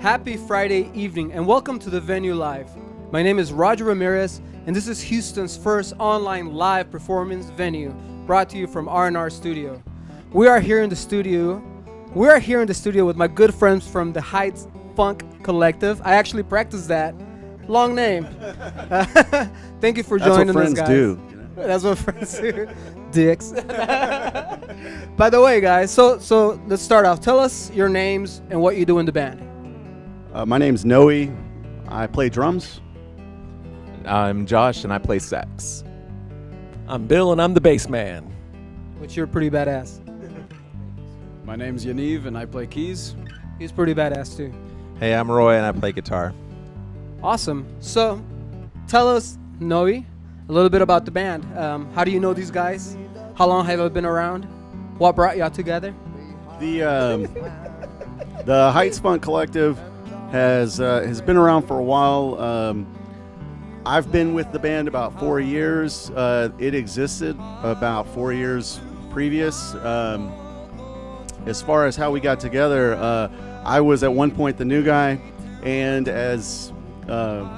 Happy Friday evening and welcome to the venue live. My name is Roger Ramirez and this is Houston's first online live performance venue brought to you from R&R Studio. We are here in the studio with my good friends from the Heights Funk Collective. I actually practiced that. Long name. Thank you for joining us, guys. That's what friends do. That's what friends do. Dicks. By the way, guys, so let's start off. Tell us your names and what you do in the band. My name's Noe. I play drums. I'm Josh, and I play sax. I'm Bill, and I'm the bass man. Which you're pretty badass. My name's Yaniv, and I play keys. He's pretty badass too. Hey, I'm Roy, and I play guitar. Awesome. So, tell us, Noe, a little bit about the band. How do you know these guys? How long have you been around? What brought y'all together? The Heights Funk Collective has been around for a while. I've been with the band about 4 years. It existed about 4 years previous. As far as how we got together, I was at one point the new guy, and as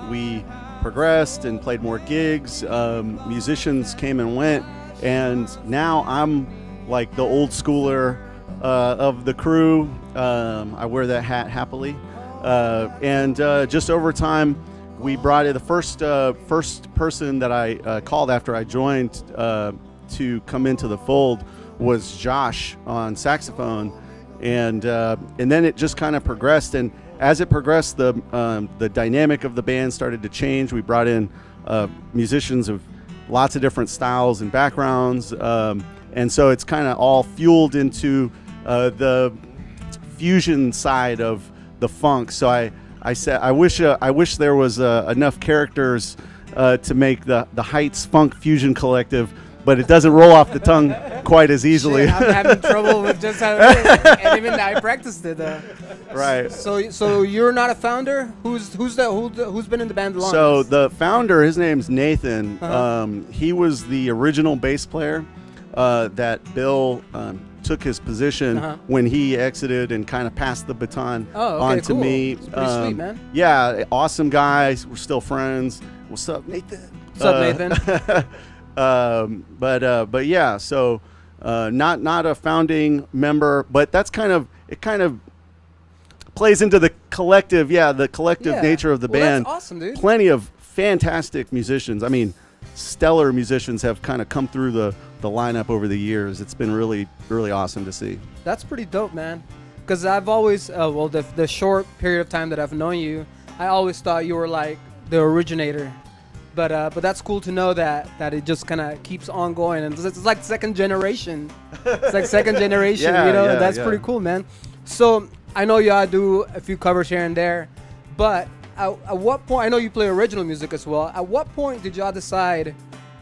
we progressed and played more gigs, musicians came and went, and now I'm like the old schooler of the crew. I wear that hat happily, and just over time we brought in the first person that I called after I joined to come into the fold was Josh on saxophone, and then it just kind of progressed. And as it progressed, the dynamic of the band started to change. We brought in musicians of lots of different styles and backgrounds, and so it's kind of all fueled into the fusion side of the funk. So I said I wish there was enough characters to make the Heights Funk Fusion Collective, but it doesn't roll off the tongue quite as easily. Shit, I'm having trouble with just how it is. And even I practiced it. Right. So you're not a founder? Who's been in the band the longest? So the founder, his name's Nathan. Uh-huh. He was the original bass player that Bill took his position when he exited and kind of passed the baton on to cool. me. It's pretty sweet, man. Yeah, awesome guys. We're still friends. What's up, Nathan? What's up, Nathan? But yeah, so not a founding member, but that's kind of plays into the collective. Yeah, the collective nature of the band. That's awesome, dude. Plenty of fantastic musicians. I mean, stellar musicians have kind of come through the lineup over the years. It's been really, really awesome to see. That's pretty dope, man. Because I've always, the short period of time that I've known you, I always thought you were like the originator. But that's cool to know that it just kind of keeps on going, and it's like second generation. It's like second generation, That's pretty cool, man. So I know y'all do a few covers here and there, but at what point? I know you play original music as well. At what point did y'all decide,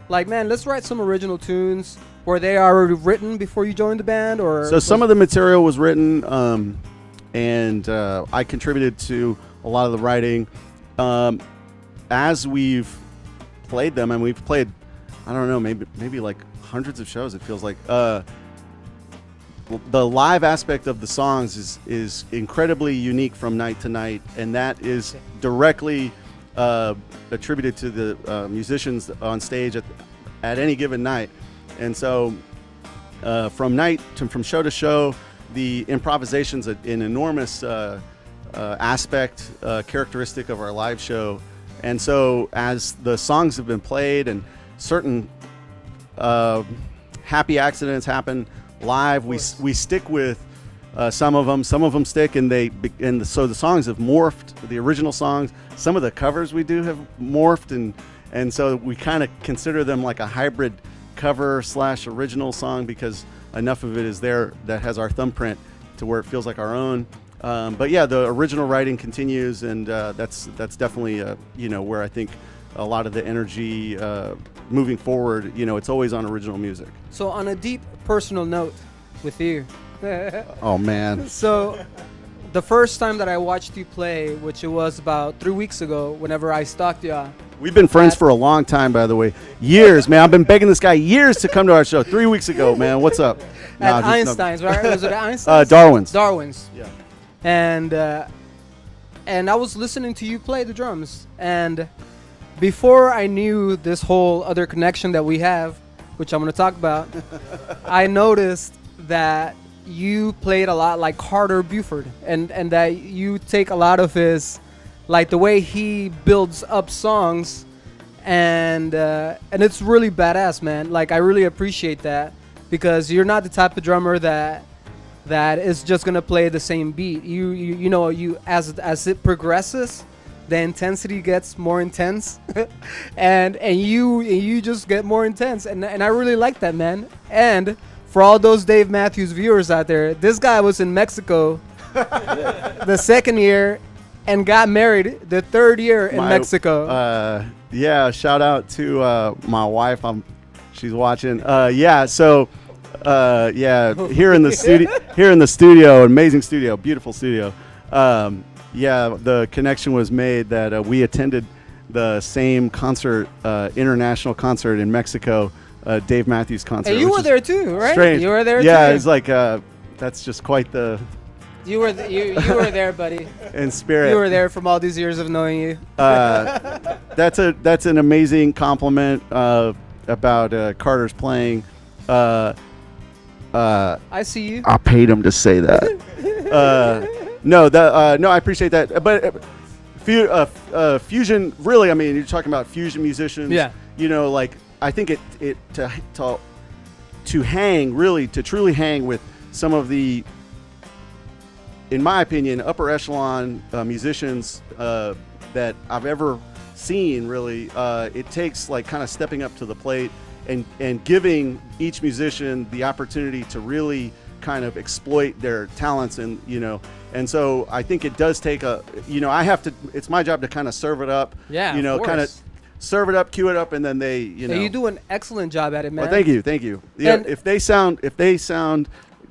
like, man, let's write some original tunes? Were they already written before you joined the band, or? So some of the material was written, and I contributed to a lot of the writing. As we've played them, and we've played, I don't know, maybe like hundreds of shows, it feels like. The live aspect of the songs is incredibly unique from night to night, and that is directly attributed to the musicians on stage at any given night. And so from show to show, the improvisation's an enormous aspect, characteristic of our live show. And so as the songs have been played and certain happy accidents happen live, we stick with some of them stick, and so the songs have morphed. The original songs, some of the covers we do have morphed, and so we kind of consider them like a hybrid cover / original song, because enough of it is there that has our thumbprint to where it feels like our own. But yeah, the original writing continues, and that's definitely where I think a lot of the energy moving forward. It's always on original music. So on a deep personal note with you. Oh man. So the first time that I watched you play, which it was about 3 weeks ago, whenever I stalked you. We've been friends for a long time, by the way. Years, man. I've been begging this guy years to come to our show. 3 weeks ago, man. What's up? At Einstein's, right? Was it Einstein's? Darwin's. Darwin's. Yeah. And and I was listening to you play the drums, and before I knew this whole other connection that we have, which I'm going to talk about, I noticed that you played a lot like Carter Buford, and that you take a lot of his, like the way he builds up songs, and it's really badass, man. Like I really appreciate that, because you're not the type of drummer that is just gonna play the same beat. You know, as it progresses, the intensity gets more intense, and you just get more intense, and I really like that, man. And for all those Dave Matthews viewers out there, this guy was in Mexico the second year and got married the third year in Mexico. Yeah, shout out to my wife. She's watching. Yeah, so here in the studio, amazing studio, beautiful studio. Yeah, the connection was made that we attended the same concert, international concert in Mexico, Dave Matthews concert. And you were there too, right? Strange. You were there too. Yeah, it's like that's just quite the. You were were there, buddy. In spirit. You were there from all these years of knowing you. That's an amazing compliment about Carter's playing. I see you. I paid him to say that. No, I appreciate that. But fusion, really, I mean, you're talking about fusion musicians. Yeah. You know, like I think to truly hang with some of the, in my opinion, upper echelon musicians that I've ever seen. Really, it takes like kind of stepping up to the plate and giving each musician the opportunity to really kind of exploit their talents, and so I think it does take it's my job to kind of serve it up, kind of serve it up, cue it up, and then they, You do an excellent job at it, man. Well, thank you. Yeah, And if they sound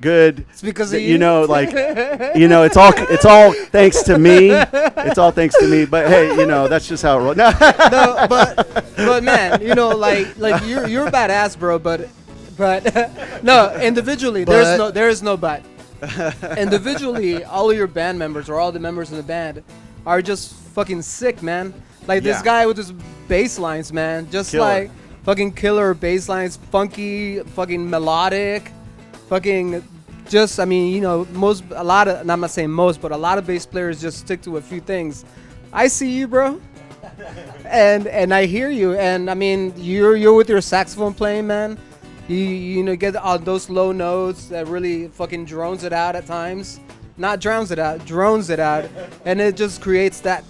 good, it's because of you. It's all thanks to me. It's all thanks to me. But hey, that's just how it rolls. No, but man, like you're badass, bro. But no, individually, there is no but. Individually, all of your band members or all the members in the band are just fucking sick, man. Like this guy with his bass lines, man, just Killer. like fucking killer bass lines, funky, fucking melodic, fucking. Just, I mean, I'm not saying most, but a lot of bass players just stick to a few things. I see you, bro, and I hear you, and I mean, you're with your saxophone playing, man. You get all those low notes that really fucking drones it out at times. Not drowns it out, drones it out, and it just creates that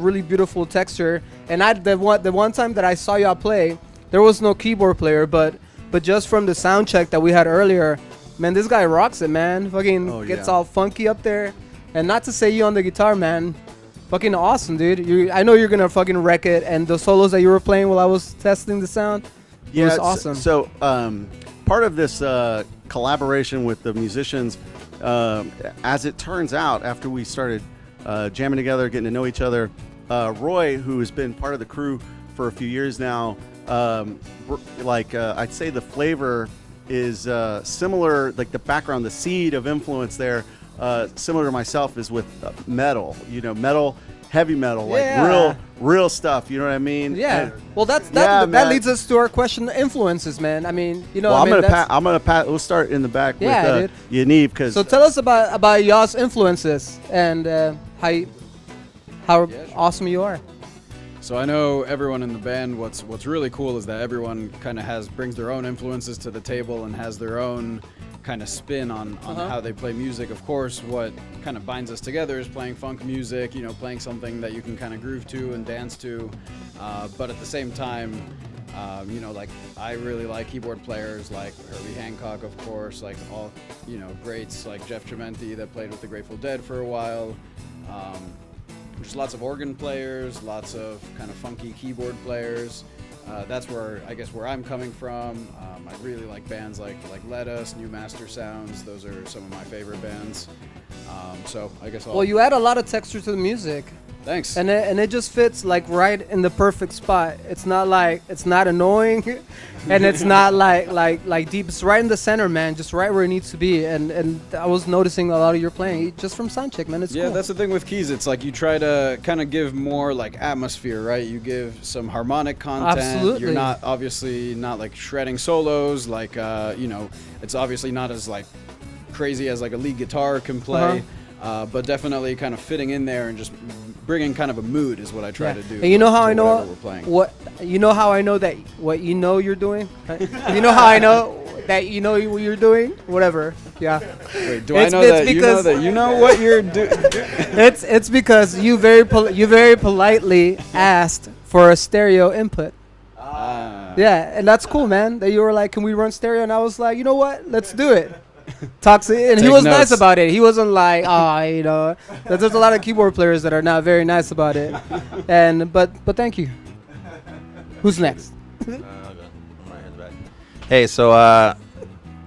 really beautiful texture. And the one time that I saw y'all play, there was no keyboard player, but just from the sound check that we had earlier, man, this guy rocks it, man. Fucking gets all funky up there, and not to say you on the guitar, man. Fucking awesome, dude. I know you're gonna fucking wreck it, and the solos that you were playing while I was testing the sound. It was awesome. So part of this collaboration with the musicians, as it turns out, after we started jamming together, getting to know each other, Roy, who has been part of the crew for a few years now, I'd say the flavor is similar, like the background, the seed of influence there, similar to myself, is with metal, heavy metal, like real stuff. You know what I mean? Yeah. And, well, that leads us to our question: influences, man. I mean, Well, I'm gonna pat. We'll start in the back with Yaniv, because. So tell us about y'all's influences and how awesome you are. So I know everyone in the band, what's really cool is that everyone kind of brings their own influences to the table and has their own kind of spin on how they play music. Of course, what kind of binds us together is playing funk music, playing something that you can kind of groove to and dance to. But at the same time, like I really like keyboard players like Herbie Hancock, of course, like all, greats like Jeff Trementi that played with the Grateful Dead for a while. There's lots of organ players, lots of kind of funky keyboard players. That's where I'm coming from. I really like bands like Let Us, New Master Sounds. Those are some of my favorite bands. So I guess Well, you add a lot of texture to the music. Thanks. And it just fits like right in the perfect spot. It's not annoying, and it's not like deep. It's right in the center, man. Just right where it needs to be. And I was noticing a lot of your playing just from soundcheck, man. It's yeah, cool. that's the thing with keys. It's like you try to kind of give more like atmosphere, right? You give some harmonic content. Absolutely. You're not obviously not like shredding solos. Like it's obviously not as like crazy as like a lead guitar can play. But definitely kind of fitting in there and just bringing kind of a mood is what I try to do. And you know how I know we're playing. you know how I know that what you know you're doing? Right? You know how I know that you know what you're doing? Whatever. Yeah. Wait, do I know that you know that you know what you're doing? It's because you very politely asked for a stereo input. Yeah, and that's cool, man. That you were like, "Can we run stereo?" And I was like, "You know what? Let's do it." Toxic, and he Take was notes. nice about it. He wasn't like, there's a lot of keyboard players that are not very nice about it. And but thank you. Who's next? Hey, so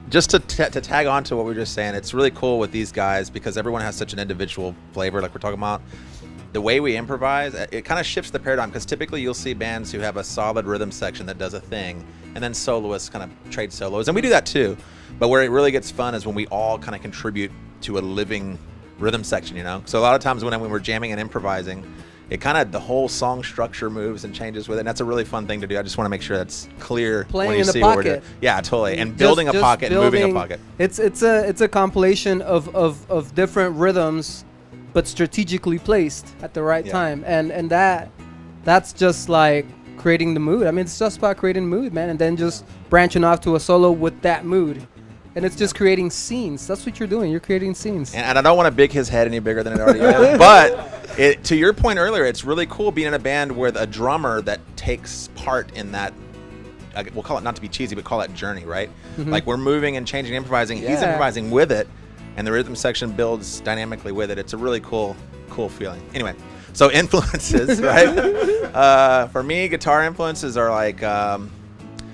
just to tag on to what we were just saying, it's really cool with these guys because everyone has such an individual flavor, like we're talking about. The way we improvise, it kind of shifts the paradigm because typically you'll see bands who have a solid rhythm section that does a thing, and then soloists kind of trade solos, and we do that too. But where it really gets fun is when we all kind of contribute to a living rhythm section, you know? So a lot of times when we're jamming and improvising, it kind of, the whole song structure moves and changes with it, and that's a really fun thing to do. I just want to make sure that's clear Playing when you in the see what we're pocket. doing. Yeah, totally. And building a pocket and moving a pocket. It's a compilation of different rhythms, but strategically placed at the right time. And that's just like creating the mood. I mean, it's just about creating mood, man, and then just branching off to a solo with that mood. And it's just creating scenes. That's what you're doing. You're creating scenes. And I don't want to big his head any bigger than it already is. But to your point earlier, it's really cool being in a band with a drummer that takes part in that. We'll call it, not to be cheesy, but call it journey, right? Mm-hmm. Like we're moving and changing, improvising. He's improvising with it, and the rhythm section builds dynamically with it. It's a really cool feeling. Anyway, so influences, right? For me, guitar influences are like.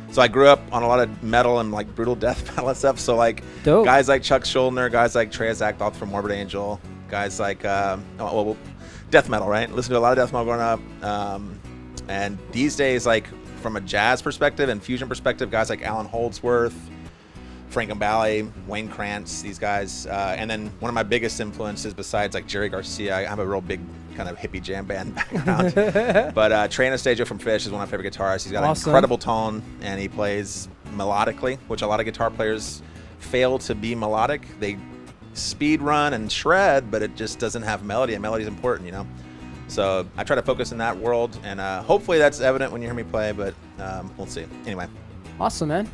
So I grew up on a lot of metal and like brutal death metal and stuff. So like Dope. Guys like Chuck Schuldiner, guys like Trey Zachdoth from Morbid Angel, guys like death metal, right? Listen to a lot of death metal growing up. And these days, like from a jazz perspective and fusion perspective, guys like Alan Holdsworth, Frank Mbale, Wayne Krantz, these guys. And then one of my biggest influences besides like Jerry Garcia, I have a real big kind of hippie jam band background. But Trey Anastasio from Phish is one of my favorite guitarists. He's got an incredible tone, and he plays melodically, which a lot of guitar players fail to be melodic. They speed run and shred, but it just doesn't have melody, and melody is important, you know? So I try to focus in that world, and hopefully that's evident when you hear me play, but we'll see. Anyway. Awesome, man.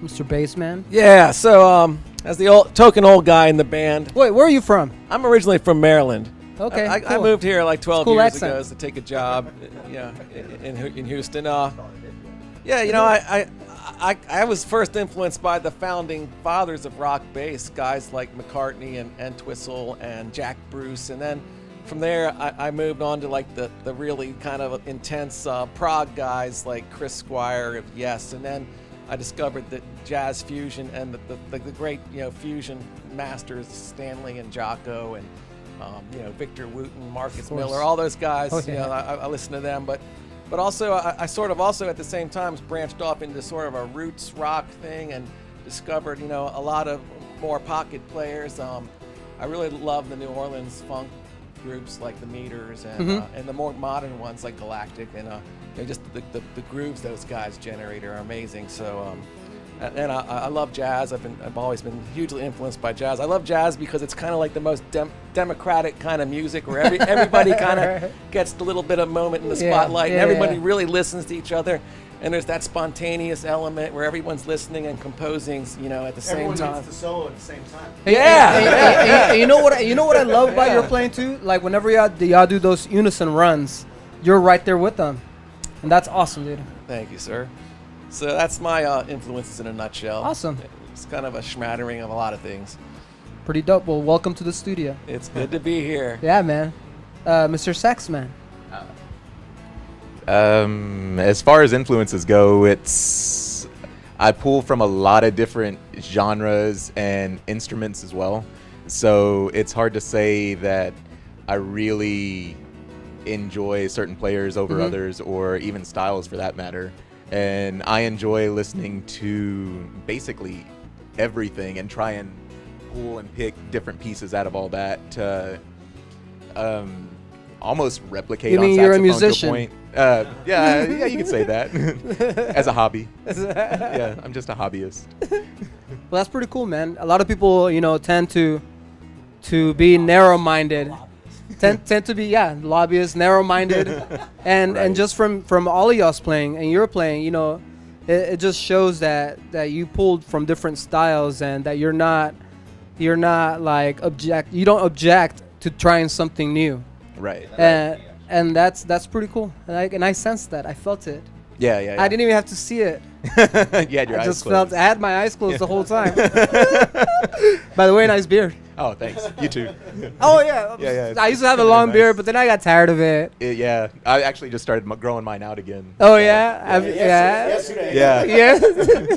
Mr. Bassman. Yeah, so as the token old guy in the band. Wait, where are you from? I'm originally from Maryland. Okay, I cool. moved here like 12 cool years accent. ago to take a job, in Houston. Yeah, you know, I was first influenced by the founding fathers of rock bass, guys like McCartney and Twistle and Jack Bruce, and then from there I moved on to like the really kind of intense prog guys like Chris Squire of Yes, and then I discovered that jazz fusion and the great fusion masters Stanley and Jocko and Victor Wooten, Marcus Miller, all those guys. I listen to them, but also I sort of also at the same time branched off into sort of a roots rock thing and discovered a lot of more pocket players. I really love the New Orleans funk groups like the Meters and the more modern ones like Galactic and just the grooves those guys generate are amazing. So and I love jazz. I've always been hugely influenced by jazz. I love jazz because it's kind of like the most democratic kind of music where everybody kind of gets the little bit of moment in the spotlight and everybody really listens to each other. And there's that spontaneous element where everyone's listening and composing, at the same time. Everyone gets the solo at the same time. Hey, you know what I love about your playing too? Like whenever y'all do those unison runs, you're right there with them, and that's awesome, dude. Thank you, sir. So that's my influences in a nutshell. Awesome. It's kind of a smattering of a lot of things. Pretty dope. Well, welcome to the studio. It's good to be here. Yeah, man. Mr. Saxman. As far as influences go, I pull from a lot of different genres and instruments as well. So it's hard to say that I really enjoy certain players over others, or even styles for that matter. And I enjoy listening to basically everything and try and pull and pick different pieces out of all that to almost replicate You on mean saxophone you're a to musician? point. Yeah, you could say that. As a hobby. Yeah, I'm just a hobbyist. Well, that's pretty cool, man. A lot of people, tend to be narrow-minded. tend to be lobbyists, narrow-minded, and Right. just from all of y'all's playing and you're playing, it just shows that you pulled from different styles, and that you're not like you don't object to trying something new, Right. and that's pretty cool. And I sensed that. I felt it. Yeah. I didn't even have to see it. You had your I eyes just closed. I had my eyes closed the whole time. By the way, nice beard. Oh, thanks. You too. Oh yeah. Yeah. I used to have a Very long nice. beard, but then I got tired of it. Yeah, I actually just started growing mine out again. Oh yeah. Yeah. Yeah. Yeah.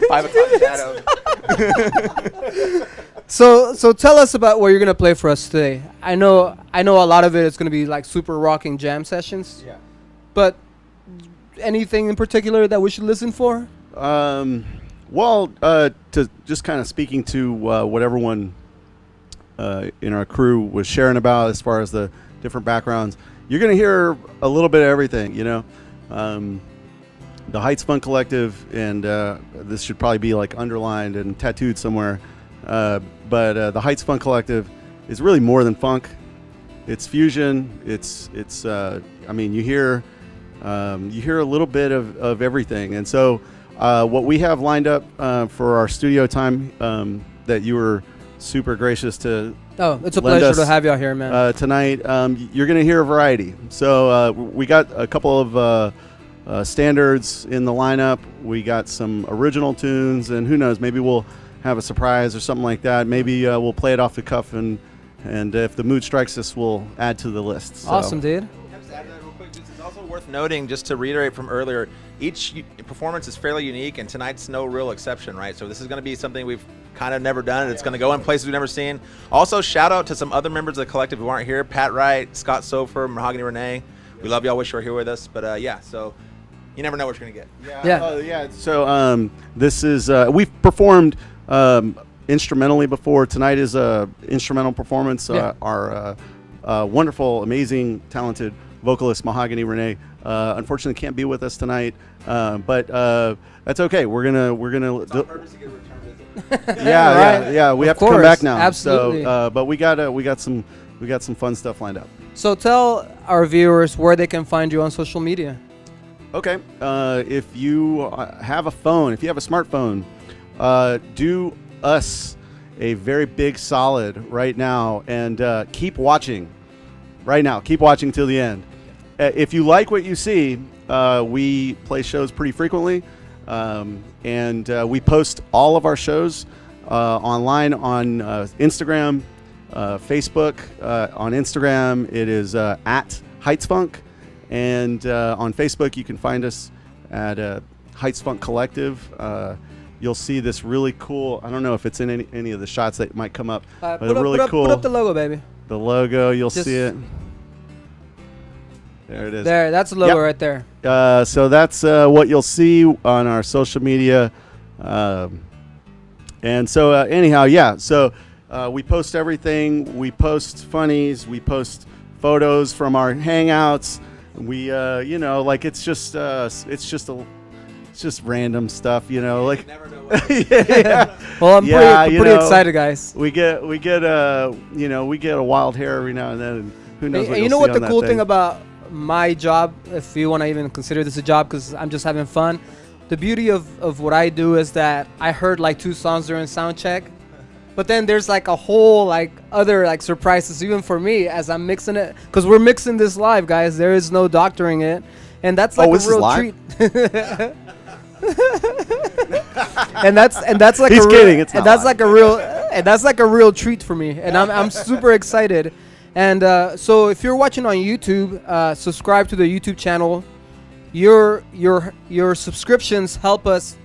5 o'clock shadow. So tell us about what you're gonna play for us today. I know a lot of it is gonna be like super rocking jam sessions. Yeah. But anything in particular that we should listen for? Well, to just kind of speaking to what everyone in our crew was sharing about as far as the different backgrounds, you're going to hear a little bit of everything, the Heights Funk Collective, and this should probably be like underlined and tattooed somewhere, but the Heights Funk Collective is really more than funk. It's fusion. It's I mean, you hear a little bit of everything. And so what we have lined up for our studio time that you were super gracious to Oh, it's a lend pleasure to us, have y'all here, man. tonight, you're going to hear a variety. So we got a couple of standards in the lineup. We got some original tunes, and who knows, maybe we'll have a surprise or something like that. Maybe we'll play it off the cuff, and if the mood strikes us, we'll add to the list. So. Awesome, dude. Just add that real quick. It's also worth noting, just to reiterate from earlier, each performance is fairly unique, and tonight's no real exception, right? So this is going to be something we've kind of never done. It's going to go in places we've never seen. Also, shout out to some other members of the collective who aren't here: Pat Wright, Scott Sofer, Mahogany Renee. We love y'all. Wish you were here with us. But yeah, so you never know what you're going to get. Yeah. So this is we've performed instrumentally before. Tonight is a instrumental performance. Yeah. Our wonderful, amazing, talented vocalist Mahogany Renee unfortunately can't be with us tonight, but that's okay. We're gonna It's on purpose to get a return visit. yeah. We Of have to come course, back now. absolutely. So, but we got some fun stuff lined up. So tell our viewers where they can find you on social media. Okay. If you have a phone, if you have a smartphone, do us a very big solid right now and keep watching. Right now, keep watching till the end. If you like what you see, we play shows pretty frequently, and we post all of our shows online on Instagram, Facebook. On Instagram, it is at Heights Funk, and on Facebook, you can find us at Heights Funk Collective. You'll see this really cool. I don't know if it's in any of the shots that might come up, but cool. Put up the logo, baby. The logo, you'll Just- see it. There it is. There, that's the logo Yep. right there. So that's what you'll see on our social media. And so anyhow, yeah. So we post everything. We post funnies. We post photos from our hangouts. We, like it's just random stuff, like. You never know what Yeah. Well, I'm Yeah, pretty excited, guys. We get a wild hair every now and then, and who knows what And you you'll know see what on the that cool thing. thing about my job, if you want to even consider this a job, because I'm just having fun. The beauty of what I do is that I heard like 2 songs during sound check, but then there's like a whole like other like surprises even for me as I'm mixing it, because we're mixing this live, guys. There is no doctoring it, and that's like this a is real live? treat. and that's like He's a real, kidding, it's and not that's live. like a real treat for me, and I'm super excited. And so if you're watching on YouTube, subscribe to the YouTube channel. Your subscriptions help us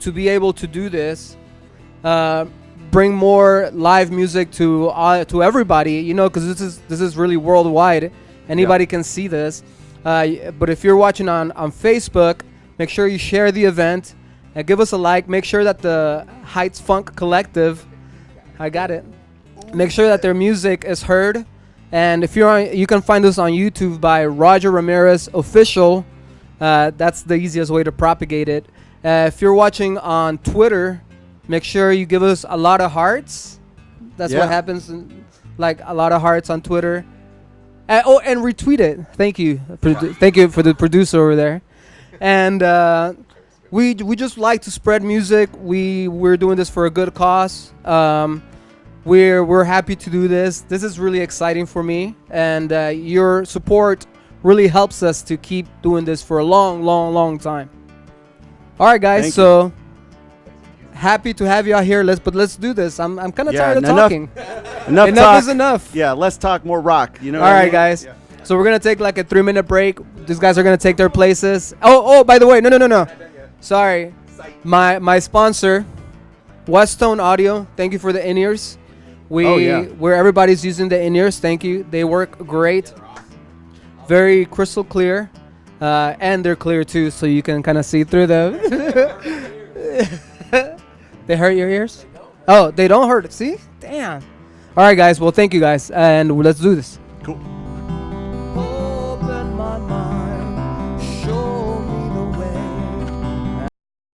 to be able to do this. bring more live music to everybody, you know, because this is really worldwide. Anybody can see this. But if you're watching on Facebook, make sure you share the event and give us a like. Make sure that the Heights Funk Collective, I got it. Make sure that their music is heard. And if you're on, you can find us on YouTube by Roger Ramirez Official. That's the easiest way to propagate it. If you're watching on Twitter, make sure you give us a lot of hearts. That's what happens, like a lot of hearts on Twitter. And retweet it. Thank you. Thank you for the producer over there. And we just like to spread music. We're doing this for a good cause. We're happy to do this. This is really exciting for me, and your support really helps us to keep doing this for a long time. All right, guys. So happy to have you out here. Let's do this. I'm kind of tired of talking. Enough is enough. Yeah, let's talk more rock. You know. All right, guys. Yeah. So we're gonna take like a 3-minute break. These guys are gonna take their places. Oh, by the way, no. Sorry, my sponsor, Westone Audio. Thank you for the in-ears. Where everybody's using the in-ears. Thank you. They work great. Very crystal clear, and they're clear too, so you can kind of see through them. They hurt your ears? Oh, they don't hurt. See? Damn. All right, guys. Well, thank you guys, and let's do this. Cool.